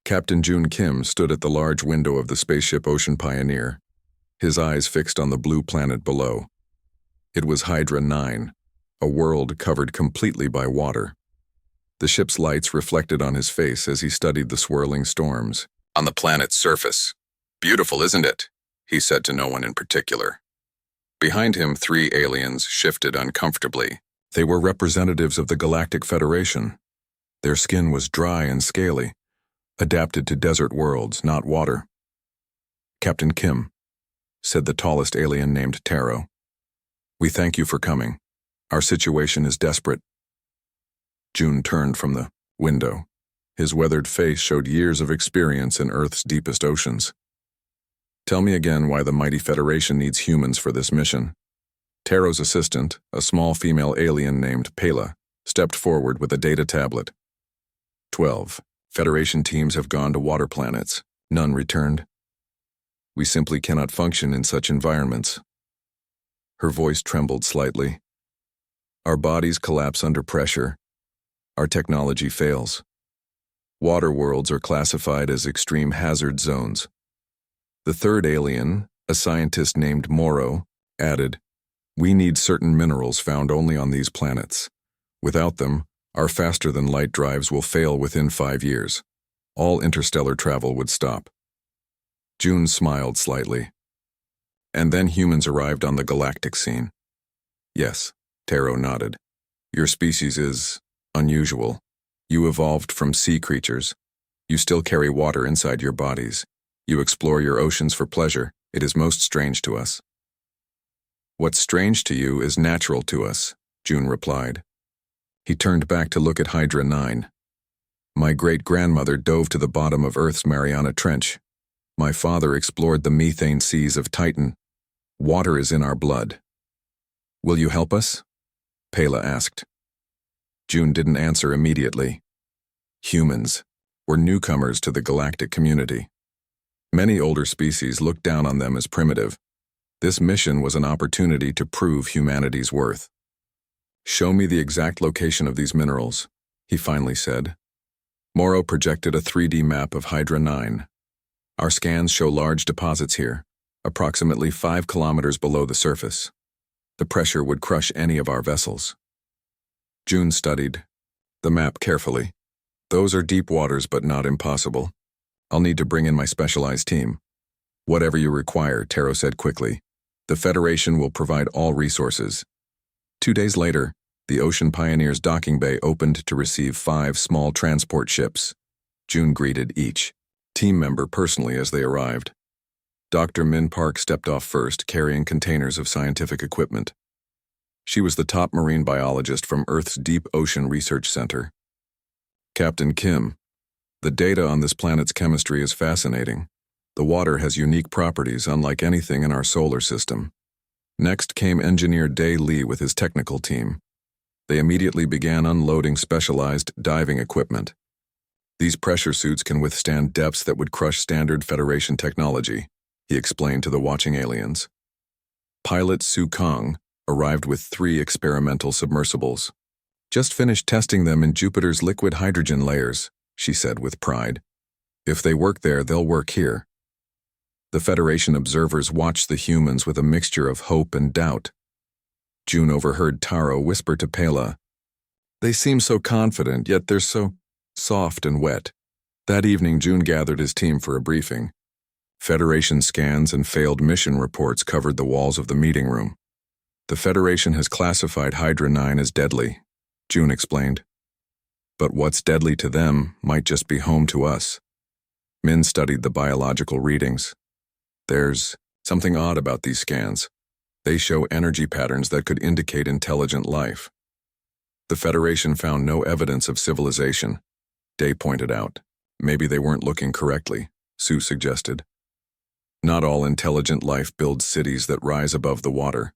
Captain June Kim stood at the large window of the spaceship Ocean Pioneer, his eyes fixed on the blue planet below. It was Hydra 9, a world covered completely by water. The ship's lights reflected on his face as he studied the swirling storms on the planet's surface. "Beautiful, isn't it?" he said to no one in particular. Behind him, 3 aliens shifted uncomfortably. They were representatives of the Galactic Federation. Their skin was dry and scaly, adapted to desert worlds, not water. "Captain Kim," said the tallest alien named Taro. "We thank you for coming. Our situation is desperate." June turned from the window. His weathered face showed years of experience in Earth's deepest oceans. "Tell me again why the mighty Federation needs humans for this mission." Taro's assistant, a small female alien named Pela, stepped forward with a data tablet. 12. Federation teams have gone to water planets. None returned. We simply cannot function in such environments. Her voice trembled slightly. Our bodies collapse under pressure. Our technology fails. Water worlds are classified as extreme hazard zones. The third alien, a scientist named Morrow, added, "We need certain minerals found only on these planets. Without them, our faster-than-light drives will fail within 5 years. All interstellar travel would stop." June smiled slightly. "And then humans arrived on the galactic scene." "Yes," Taro nodded. "Your species is unusual. You evolved from sea creatures. You still carry water inside your bodies. You explore your oceans for pleasure. It is most strange to us." "What's strange to you is natural to us," June replied. He turned back to look at Hydra 9. "My great-grandmother dove to the bottom of Earth's Mariana Trench. My father explored the methane seas of Titan. Water is in our blood." "Will you help us?" Pela asked. June didn't answer immediately. Humans were newcomers to the galactic community. Many older species looked down on them as primitive. This mission was an opportunity to prove humanity's worth. "Show me the exact location of these minerals," he finally said. Morrow projected a 3D map of Hydra 9. "Our scans show large deposits here, approximately 5 kilometers below the surface. The pressure would crush any of our vessels." June studied the map carefully. "Those are deep waters, but not impossible. I'll need to bring in my specialized team." "Whatever you require," Taro said quickly. "The Federation will provide all resources." 2 days later, the Ocean Pioneer's docking bay opened to receive 5 small transport ships. June greeted each team member personally as they arrived. Dr. Min Park stepped off first, carrying containers of scientific equipment. She was the top marine biologist from Earth's Deep Ocean Research Center. "Captain Kim, the data on this planet's chemistry is fascinating. The water has unique properties unlike anything in our solar system." Next came engineer Dae Lee with his technical team. They immediately began unloading specialized diving equipment. "These pressure suits can withstand depths that would crush standard Federation technology," he explained to the watching aliens. Pilot Su Kong arrived with 3 experimental submersibles. "Just finished testing them in Jupiter's liquid hydrogen layers," she said with pride. "If they work there, they'll work here." The Federation observers watched the humans with a mixture of hope and doubt. June overheard Taro whisper to Pela, "They seem so confident, yet they're so soft and wet." That evening, June gathered his team for a briefing. Federation scans and failed mission reports covered the walls of the meeting room. "The Federation has classified Hydra 9 as deadly," June explained. "But what's deadly to them might just be home to us." Min studied the biological readings. "There's something odd about these scans. They show energy patterns that could indicate intelligent life." "The Federation found no evidence of civilization," Dae pointed out. "Maybe they weren't looking correctly," Sue suggested. "Not all intelligent life builds cities that rise above the water."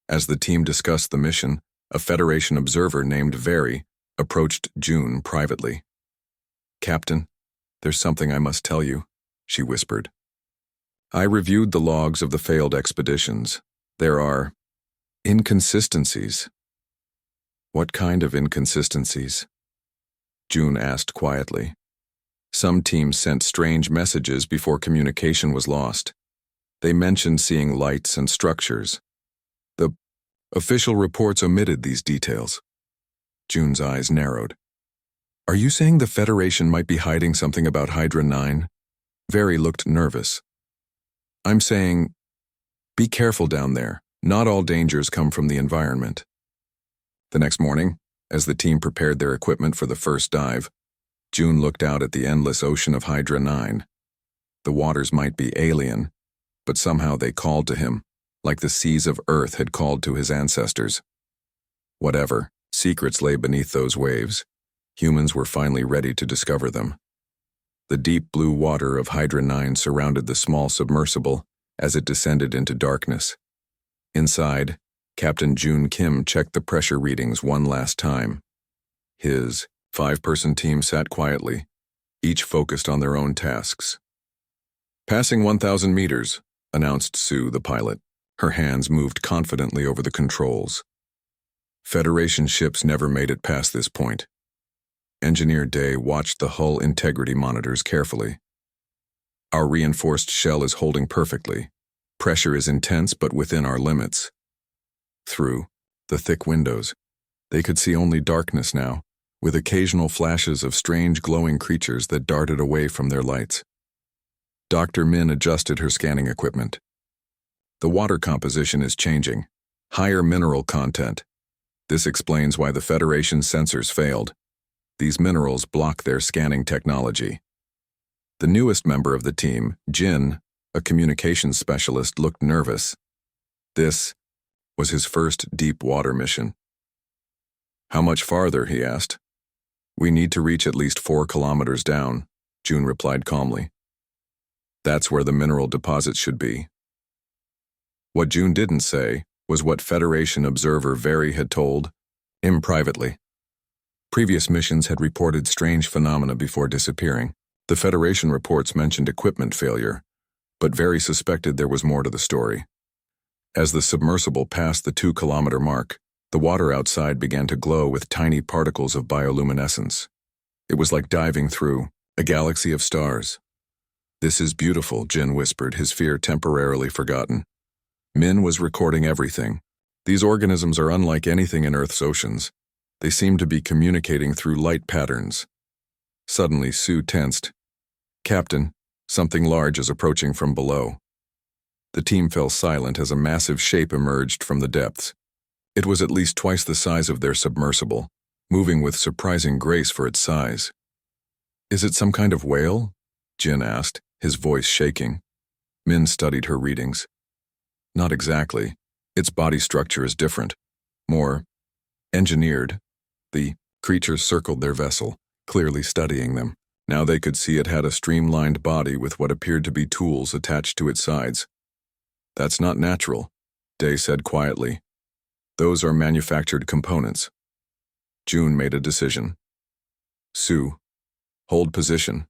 As the team discussed the mission, a Federation observer named Very approached June privately. "Captain, there's something I must tell you," she whispered. "I reviewed the logs of the failed expeditions. There are inconsistencies." "What kind of inconsistencies?" June asked quietly. Some teams sent strange messages before communication was lost. They mentioned seeing lights and structures. The official reports omitted these details. June's eyes narrowed. Are you saying the Federation might be hiding something about Hydra 9? Very looked nervous. I'm saying, be careful down there. Not all dangers come from the environment. The next morning, as the team prepared their equipment for the first dive, June looked out at the endless ocean of Hydra 9. The waters might be alien, but somehow they called to him, like the seas of Earth had called to his ancestors. Whatever secrets lay beneath those waves, humans were finally ready to discover them. The deep blue water of Hydra 9 surrounded the small submersible as it descended into darkness. Inside, Captain Jun Kim checked the pressure readings one last time. His 5-person team sat quietly, each focused on their own tasks. Passing 1,000 meters, announced Sue, the pilot. Her hands moved confidently over the controls. Federation ships never made it past this point. Engineer Day watched the hull integrity monitors carefully. Our reinforced shell is holding perfectly. Pressure is intense but within our limits. Through the thick windows, they could see only darkness now, with occasional flashes of strange glowing creatures that darted away from their lights. Dr. Min adjusted her scanning equipment. The water composition is changing. Higher mineral content. This explains why the Federation's sensors failed. These minerals block their scanning technology. The newest member of the team, Jin, a communications specialist, looked nervous. This was his first deep water mission. How much farther, he asked. We need to reach at least 4 kilometers down, June replied calmly. That's where the mineral deposits should be. What June didn't say was what Federation observer Very had told him privately. Previous missions had reported strange phenomena before disappearing. The Federation reports mentioned equipment failure, but Very suspected there was more to the story. As the submersible passed the 2-kilometer mark, the water outside began to glow with tiny particles of bioluminescence. It was like diving through a galaxy of stars. This is beautiful, Jin whispered, his fear temporarily forgotten. Min was recording everything. These organisms are unlike anything in Earth's oceans. They seem to be communicating through light patterns. Suddenly, Sue tensed. Captain, something large is approaching from below. The team fell silent as a massive shape emerged from the depths. It was at least twice the size of their submersible, moving with surprising grace for its size. Is it some kind of whale? Jin asked, his voice shaking. Min studied her readings. Not exactly. Its body structure is different. More engineered. The creatures circled their vessel, clearly studying them. Now they could see it had a streamlined body with what appeared to be tools attached to its sides. That's not natural, Day said quietly. Those are manufactured components. June made a decision. Sue, hold position.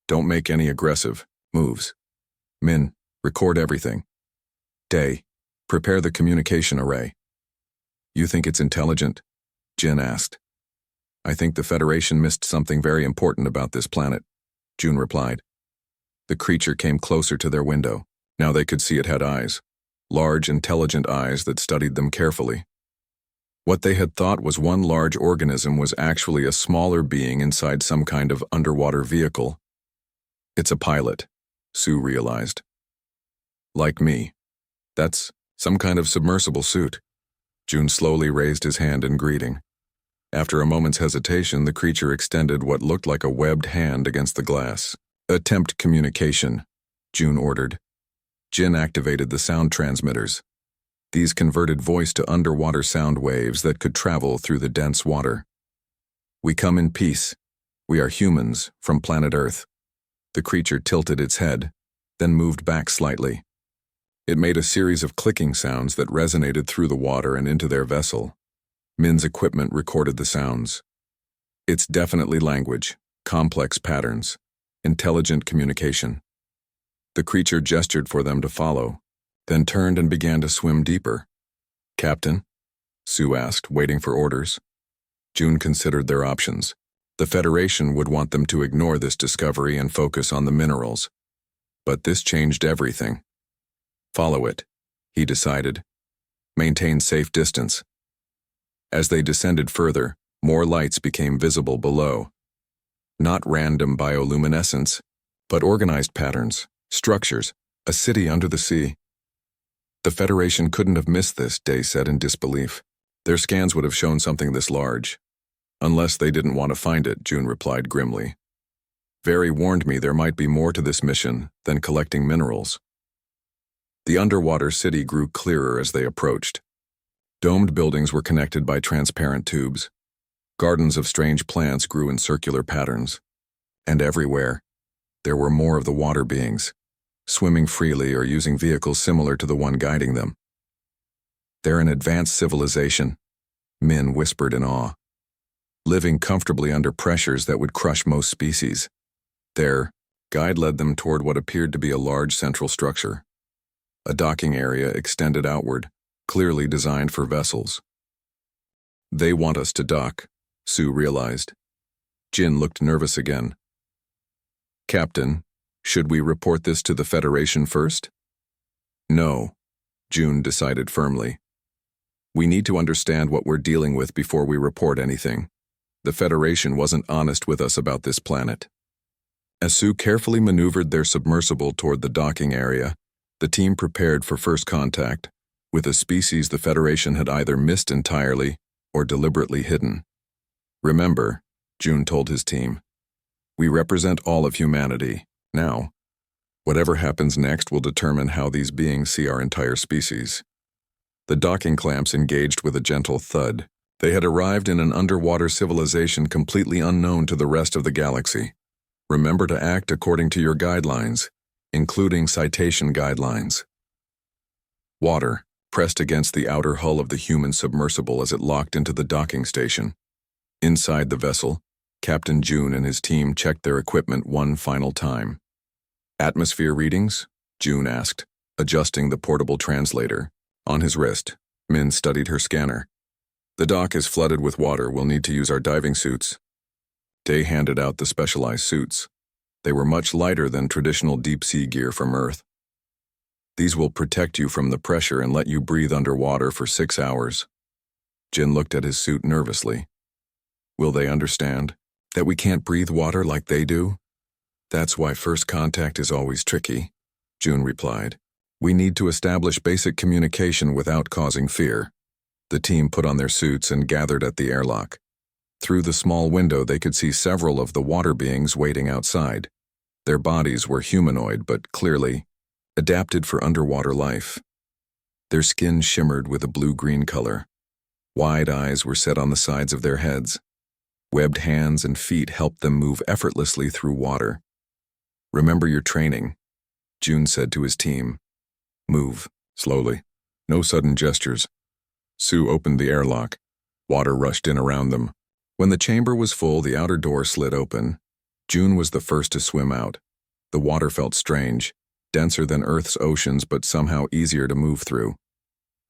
Don't make any aggressive moves. Min, record everything. Day, prepare the communication array. You think it's intelligent? Jin asked. I think the Federation missed something very important about this planet, June replied. The creature came closer to their window. Now they could see it had eyes. Large, intelligent eyes that studied them carefully. What they had thought was one large organism was actually a smaller being inside some kind of underwater vehicle. It's a pilot, Sue realized. Like me. That's some kind of submersible suit. June slowly raised his hand in greeting. After a moment's hesitation, the creature extended what looked like a webbed hand against the glass. Attempt communication, June ordered. Jin activated the sound transmitters. These converted voice to underwater sound waves that could travel through the dense water. We come in peace. We are humans from planet Earth. The creature tilted its head, then moved back slightly. It made a series of clicking sounds that resonated through the water and into their vessel. Min's equipment recorded the sounds. It's definitely language, complex patterns, intelligent communication. The creature gestured for them to follow, then turned and began to swim deeper. Captain? Sue asked, waiting for orders. June considered their options. The Federation would want them to ignore this discovery and focus on the minerals. But this changed everything. Follow it, he decided. Maintain safe distance. As they descended further, more lights became visible below. Not random bioluminescence, but organized patterns, structures, a city under the sea. The Federation couldn't have missed this, Day said in disbelief. Their scans would have shown something this large. Unless they didn't want to find it, June replied grimly. Very warned me there might be more to this mission than collecting minerals. The underwater city grew clearer as they approached. Domed buildings were connected by transparent tubes. Gardens of strange plants grew in circular patterns. And everywhere, there were more of the water beings, swimming freely or using vehicles similar to the one guiding them. They're an advanced civilization, Min whispered in awe, living comfortably under pressures that would crush most species. Their guide led them toward what appeared to be a large central structure. A docking area extended outward, clearly designed for vessels. They want us to dock, Sue realized. Jin looked nervous again. Captain, should we report this to the Federation first? No, June decided firmly. We need to understand what we're dealing with before we report anything. The Federation wasn't honest with us about this planet. As Sue carefully maneuvered their submersible toward the docking area, the team prepared for first contact with a species the Federation had either missed entirely or deliberately hidden. Remember, June told his team, we represent all of humanity. Now, whatever happens next will determine how these beings see our entire species. The docking clamps engaged with a gentle thud. They had arrived in an underwater civilization completely unknown to the rest of the galaxy. Remember to act according to your guidelines, including citation guidelines. Water pressed against the outer hull of the human submersible as it locked into the docking station. Inside the vessel, Captain June and his team checked their equipment one final time. Atmosphere readings? June asked, adjusting the portable translator. On his wrist, Min studied her scanner. The dock is flooded with water. We'll need to use our diving suits. Day handed out the specialized suits. They were much lighter than traditional deep-sea gear from Earth. These will protect you from the pressure and let you breathe underwater for 6 hours. Jin looked at his suit nervously. Will they understand that we can't breathe water like they do? That's why first contact is always tricky, June replied. We need to establish basic communication without causing fear. The team put on their suits and gathered at the airlock. Through the small window they could see several of the water beings waiting outside. Their bodies were humanoid but clearly adapted for underwater life. Their skin shimmered with a blue-green color. Wide eyes were set on the sides of their heads. Webbed hands and feet helped them move effortlessly through water. Remember your training, June said to his team. Move, slowly. No sudden gestures. Sue opened the airlock. Water rushed in around them. When the chamber was full, the outer door slid open. June was the first to swim out. The water felt strange, denser than Earth's oceans but somehow easier to move through.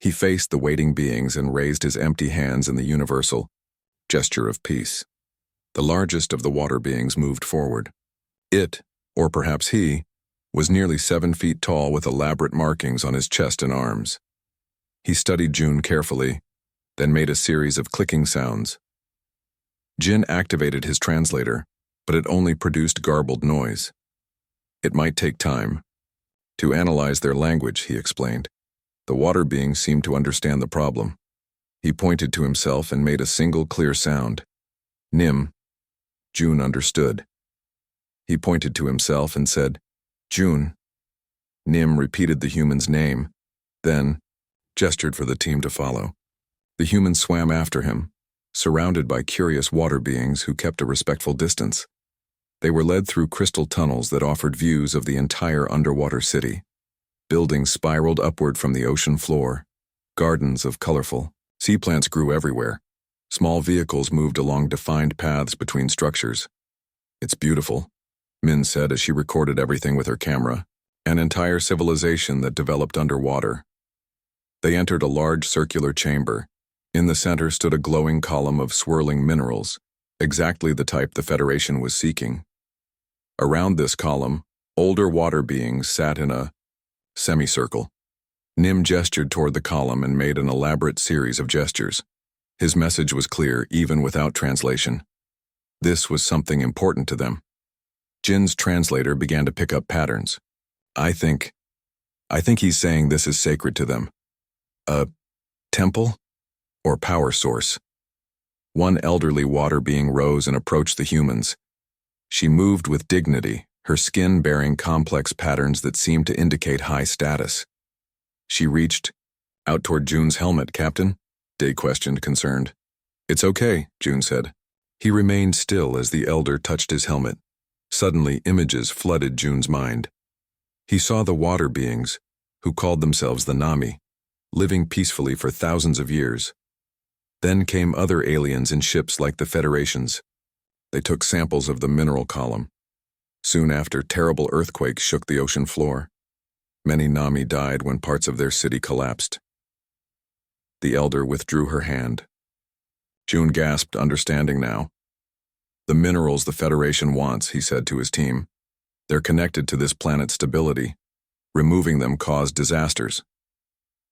He faced the waiting beings and raised his empty hands in the universal gesture of peace. The largest of the water beings moved forward. It, or perhaps he, was nearly 7 feet tall with elaborate markings on his chest and arms. He studied June carefully, then made a series of clicking sounds. Jin activated his translator, but it only produced garbled noise. It might take time to analyze their language, he explained. The water beings seemed to understand the problem. He pointed to himself and made a single clear sound. Nim. June understood. He pointed to himself and said, June. Nim repeated the human's name, then gestured for the team to follow. The human swam after him, surrounded by curious water beings who kept a respectful distance. They were led through crystal tunnels that offered views of the entire underwater city. Buildings spiraled upward from the ocean floor. Gardens of colorful sea plants grew everywhere. Small vehicles moved along defined paths between structures. It's beautiful, Min said as she recorded everything with her camera. An entire civilization that developed underwater. They entered a large circular chamber. In the center stood a glowing column of swirling minerals, exactly the type the Federation was seeking. Around this column, older water beings sat in a semicircle. Nim gestured toward the column and made an elaborate series of gestures. His message was clear, even without translation. This was something important to them. Jin's translator began to pick up patterns. I think he's saying this is sacred to them. A temple or power source. One elderly water being rose and approached the humans. She moved with dignity, her skin bearing complex patterns that seemed to indicate high status. She reached out toward June's helmet. Captain? Day questioned, concerned. It's okay, June said. He remained still as the elder touched his helmet. Suddenly, images flooded June's mind. He saw the water beings, who called themselves the Nami, living peacefully for thousands of years. Then came other aliens in ships like the Federation's. They took samples of the mineral column. Soon after, terrible earthquakes shook the ocean floor. Many Nami died when parts of their city collapsed. The elder withdrew her hand. June gasped, understanding now. The minerals the Federation wants, he said to his team. They're connected to this planet's stability. Removing them caused disasters.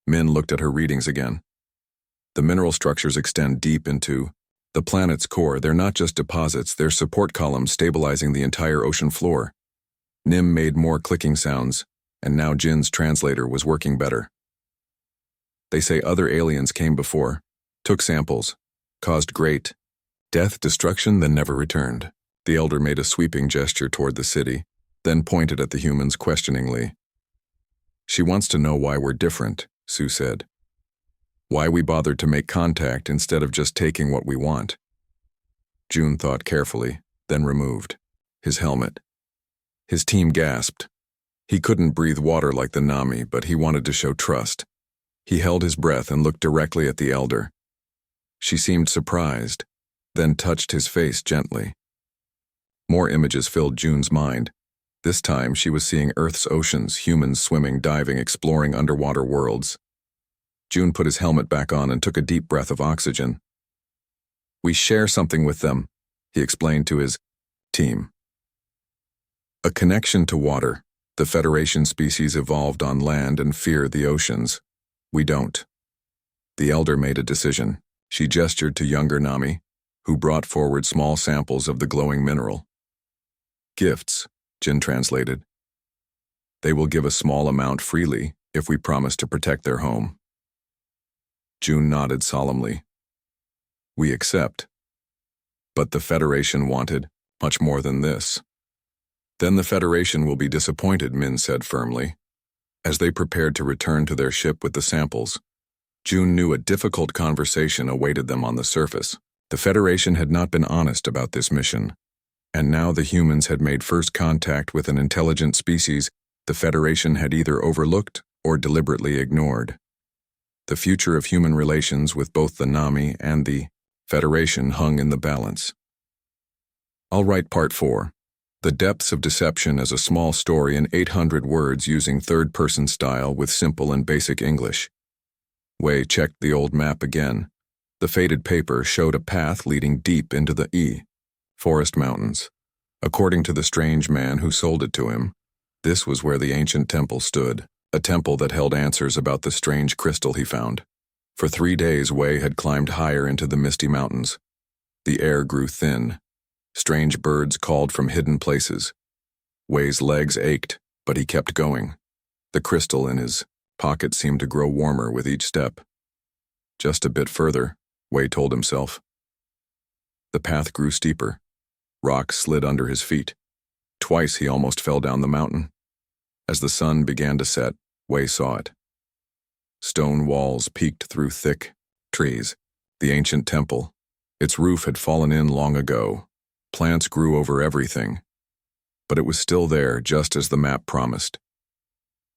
Min looked at her readings again. The mineral structures extend deep into the planet's core. They're not just deposits, they're support columns stabilizing the entire ocean floor. Nim made more clicking sounds, and now Jin's translator was working better. They say other aliens came before, took samples, caused great death, destruction, then never returned. The elder made a sweeping gesture toward the city, then pointed at the humans questioningly. She wants to know why we're different, Sue said. Why we bothered to make contact instead of just taking what we want. June thought carefully, then removed his helmet. His team gasped. He couldn't breathe water like the Nami, but he wanted to show trust. He held his breath and looked directly at the elder. She seemed surprised, then touched his face gently. More images filled June's mind. This time she was seeing Earth's oceans, humans swimming, diving, exploring underwater worlds. June put his helmet back on and took a deep breath of oxygen. We share something with them, he explained to his team. A connection to water. The Federation species evolved on land and fear the oceans. We don't. The elder made a decision. She gestured to younger Nami, who brought forward small samples of the glowing mineral. Gifts, Jin translated. They will give a small amount freely if we promise to protect their home. June nodded solemnly. We accept. But the Federation wanted much more than this. Then the Federation will be disappointed, Min said firmly. As they prepared to return to their ship with the samples, June knew a difficult conversation awaited them on the surface. The Federation had not been honest about this mission, and now the humans had made first contact with an intelligent species the Federation had either overlooked or deliberately ignored. The future of human relations with both the Nami and the Federation hung in the balance. I'll write Part 4. The Depths of Deception as a small story in 800 words using third-person style with simple and basic English. Wei checked the old map again. The faded paper showed a path leading deep into the Forest Mountains. According to the strange man who sold it to him, this was where the ancient temple stood, a temple that held answers about the strange crystal he found. For 3 days, Wei had climbed higher into the misty mountains. The air grew thin. Strange birds called from hidden places. Wei's legs ached, but he kept going. The crystal in his pocket seemed to grow warmer with each step. Just a bit further, Wei told himself. The path grew steeper. Rocks slid under his feet. Twice he almost fell down the mountain. As the sun began to set, Wei saw it. Stone walls peeked through thick trees. The ancient temple. Its roof had fallen in long ago. Plants grew over everything. But it was still there, just as the map promised.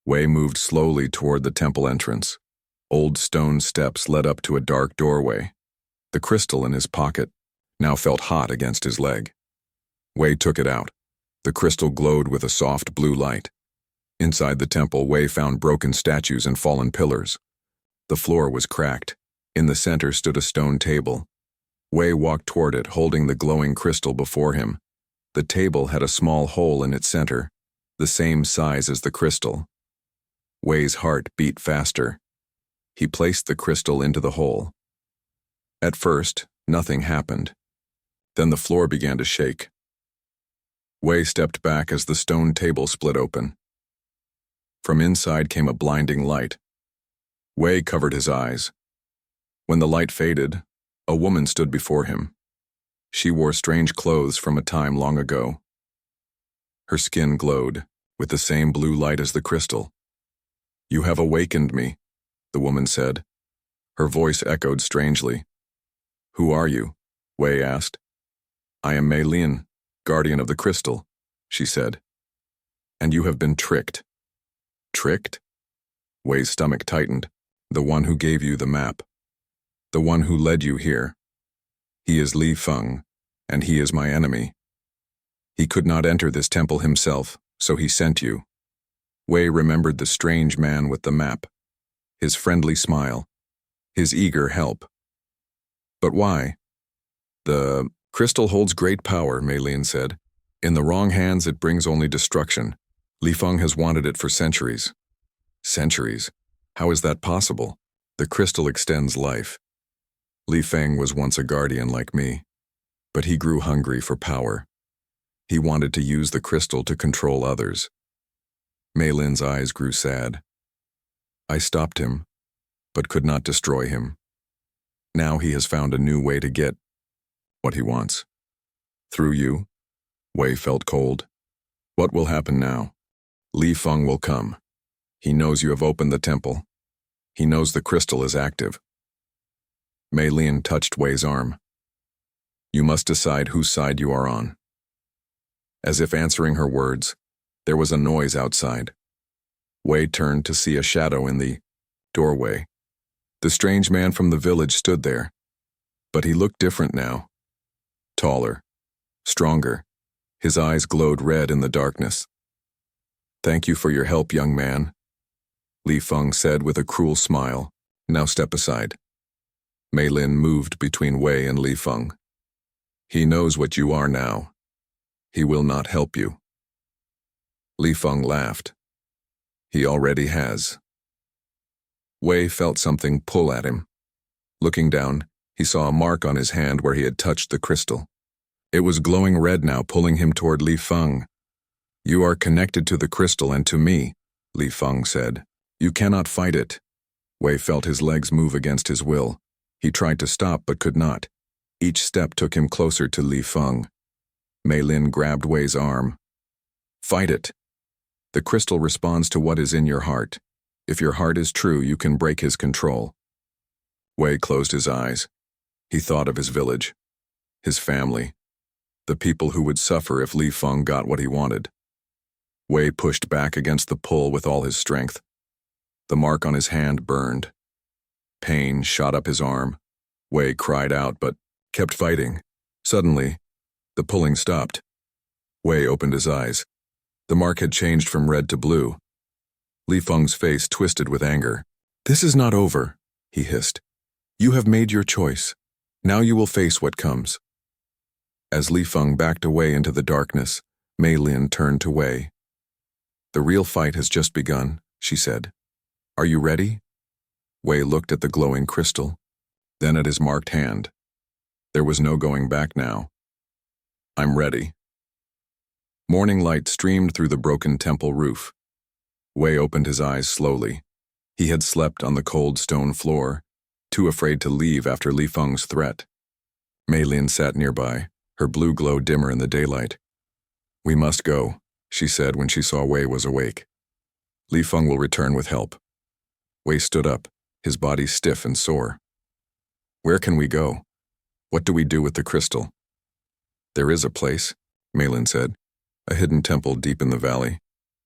Wei moved slowly toward the temple entrance. Old stone steps led up to a dark doorway. The crystal in his pocket now felt hot against his leg. Wei took it out. The crystal glowed with a soft blue light. Inside the temple, Wei found broken statues and fallen pillars. The floor was cracked. In the center stood a stone table. Wei walked toward it, holding the glowing crystal before him. The table had a small hole in its center, the same size as the crystal. Wei's heart beat faster. He placed the crystal into the hole. At first, nothing happened. Then the floor began to shake. Wei stepped back as the stone table split open. From inside came a blinding light. Wei covered his eyes. When the light faded, a woman stood before him. She wore strange clothes from a time long ago. Her skin glowed, with the same blue light as the crystal. "You have awakened me," the woman said. Her voice echoed strangely. "Who are you?" Wei asked. "I am Mei Lin, guardian of the crystal," she said. "And you have been tricked." "Tricked?" Wei's stomach tightened. "The one who gave you the map. The one who led you here. He is Li Feng, and he is my enemy. He could not enter this temple himself, so he sent you." Wei remembered the strange man with the map, his friendly smile, his eager help. "But why?" "The crystal holds great power," Mei Lin said. "In the wrong hands it brings only destruction. Li Feng has wanted it for centuries." "Centuries? How is that possible? The crystal extends life. Li Feng was once a guardian like me, but he grew hungry for power. He wanted to use the crystal to control others." Mei Lin's eyes grew sad. "I stopped him, but could not destroy him. Now he has found a new way to get what he wants. Through you." Wei felt cold. "What will happen now?" "Li Feng will come. He knows you have opened the temple. He knows the crystal is active." Mei Lin touched Wei's arm. "You must decide whose side you are on." As if answering her words, there was a noise outside. Wei turned to see a shadow in the doorway. The strange man from the village stood there, but he looked different now. Taller, stronger. His eyes glowed red in the darkness. "Thank you for your help, young man," Li Feng said with a cruel smile. "Now step aside." Mei Lin moved between Wei and Li Feng. "He knows what you are now. He will not help you." Li Feng laughed. "He already has." Wei felt something pull at him. Looking down, he saw a mark on his hand where he had touched the crystal. It was glowing red now, pulling him toward Li Feng. "You are connected to the crystal and to me," Li Feng said. "You cannot fight it." Wei felt his legs move against his will. He tried to stop but could not. Each step took him closer to Li Feng. Mei Lin grabbed Wei's arm. "Fight it. The crystal responds to what is in your heart. If your heart is true, you can break his control." Wei closed his eyes. He thought of his village, his family, the people who would suffer if Li Feng got what he wanted. Wei pushed back against the pull with all his strength. The mark on his hand burned. Pain shot up his arm. Wei cried out but kept fighting. Suddenly, the pulling stopped. Wei opened his eyes. The mark had changed from red to blue. Li Feng's face twisted with anger. "This is not over," he hissed. "You have made your choice. Now you will face what comes." As Li Feng backed away into the darkness, Mei Lin turned to Wei. "The real fight has just begun," she said. "Are you ready?" Wei looked at the glowing crystal, then at his marked hand. There was no going back now. "I'm ready." Morning light streamed through the broken temple roof. Wei opened his eyes slowly. He had slept on the cold stone floor, too afraid to leave after Li Feng's threat. Mei Lin sat nearby, her blue glow dimmer in the daylight. "We must go," she said when she saw Wei was awake. "Li Feng will return with help." Wei stood up, his body stiff and sore. "Where can we go? What do we do with the crystal?" "There is a place," Mei Lin said. "A hidden temple deep in the valley.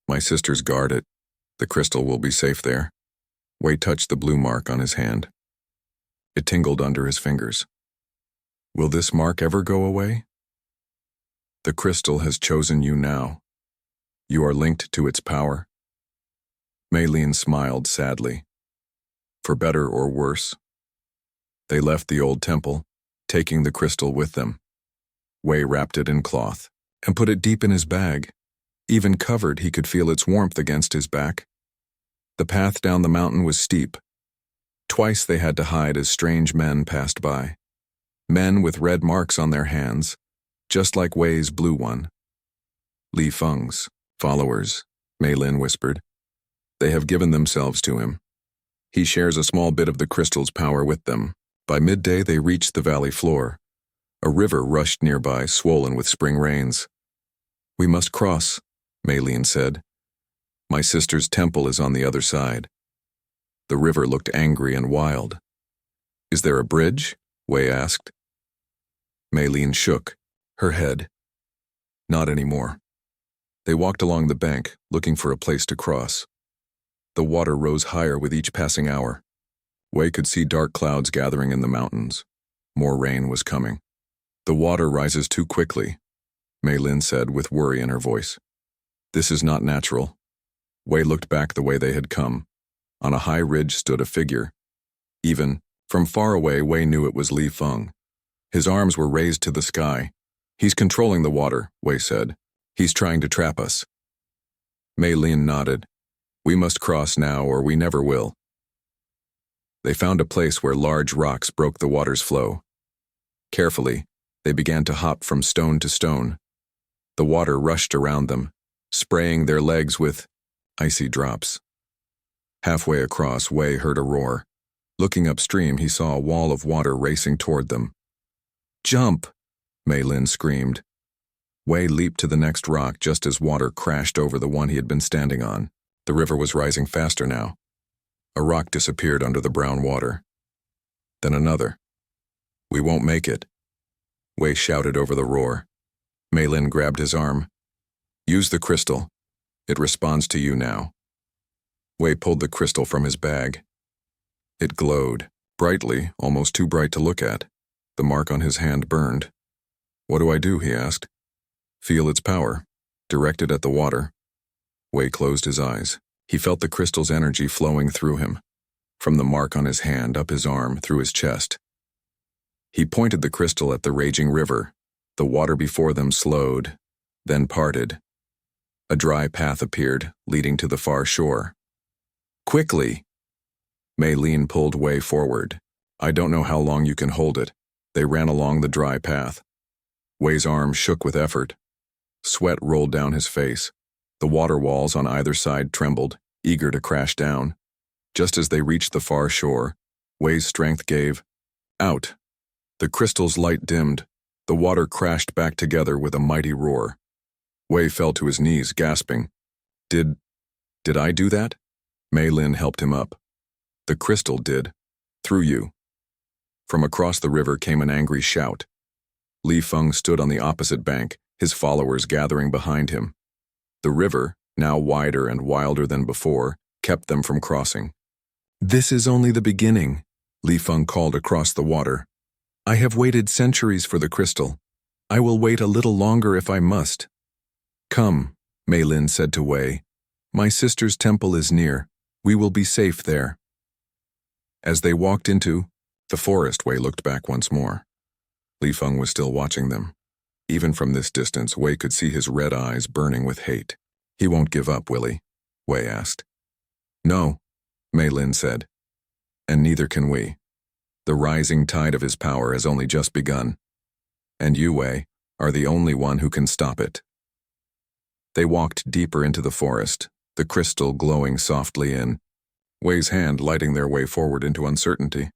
My sisters guard it. The crystal will be safe there." Wei touched the blue mark on his hand. It tingled under his fingers. "Will this mark ever go away?" "The crystal has chosen you now. You are linked to its power." Mei Lin smiled sadly. "For better or worse." They left the old temple, taking the crystal with them. Wei wrapped it in cloth and put it deep in his bag. Even covered, he could feel its warmth against his back. The path down the mountain was steep. Twice they had to hide as strange men passed by. Men with red marks on their hands, just like Wei's blue one. Li Feng's followers, Mei Lin whispered. They have given themselves to him. He shares a small bit of the crystal's power with them. By midday they reached the valley floor. A river rushed nearby, swollen with spring rains. We must cross, Mei Lin said. My sister's temple is on the other side. The river looked angry and wild. Is there a bridge? Wei asked. Mei Lin shook her head. Not anymore. They walked along the bank, looking for a place to cross. The water rose higher with each passing hour. Wei could see dark clouds gathering in the mountains. More rain was coming. The water rises too quickly, Mei Lin said with worry in her voice. This is not natural. Wei looked back the way they had come. On a high ridge stood a figure. Even from far away, Wei knew it was Li Feng. His arms were raised to the sky. He's controlling the water, Wei said. He's trying to trap us. Mei Lin nodded. We must cross now or we never will. They found a place where large rocks broke the water's flow. Carefully, they began to hop from stone to stone. The water rushed around them, spraying their legs with icy drops. Halfway across, Wei heard a roar. Looking upstream, he saw a wall of water racing toward them. Jump! Mei Lin screamed. Wei leaped to the next rock just as water crashed over the one he had been standing on. The river was rising faster now. A rock disappeared under the brown water. Then another. We won't make it. Wei shouted over the roar. Mei Lin grabbed his arm. Use the crystal. It responds to you now. Wei pulled the crystal from his bag. It glowed, brightly, almost too bright to look at. The mark on his hand burned. What do I do? He asked. Feel its power. Direct it at the water. Wei closed his eyes. He felt the crystal's energy flowing through him, from the mark on his hand, up his arm, through his chest. He pointed the crystal at the raging river. The water before them slowed, then parted. A dry path appeared, leading to the far shore. Quickly! Mei Lin pulled Wei forward. I don't know how long you can hold it. They ran along the dry path. Wei's arm shook with effort. Sweat rolled down his face. The water walls on either side trembled, eager to crash down. Just as they reached the far shore, Wei's strength gave out. The crystal's light dimmed. The water crashed back together with a mighty roar. Wei fell to his knees, gasping. Did I do that? Mei Lin helped him up. The crystal did. Through you. From across the river came an angry shout. Li Feng stood on the opposite bank, his followers gathering behind him. The river, now wider and wilder than before, kept them from crossing. This is only the beginning, Li Feng called across the water. I have waited centuries for the crystal. I will wait a little longer if I must. Come, Mei Lin said to Wei. My sister's temple is near. We will be safe there. As they walked into the forest, Wei looked back once more. Li Feng was still watching them. Even from this distance, Wei could see his red eyes burning with hate. He won't give up, will he? Wei asked. No, Mei Lin said. And neither can we. The rising tide of his power has only just begun. And you, Wei, are the only one who can stop it. They walked deeper into the forest, the crystal glowing softly in, Wei's hand lighting their way forward into uncertainty.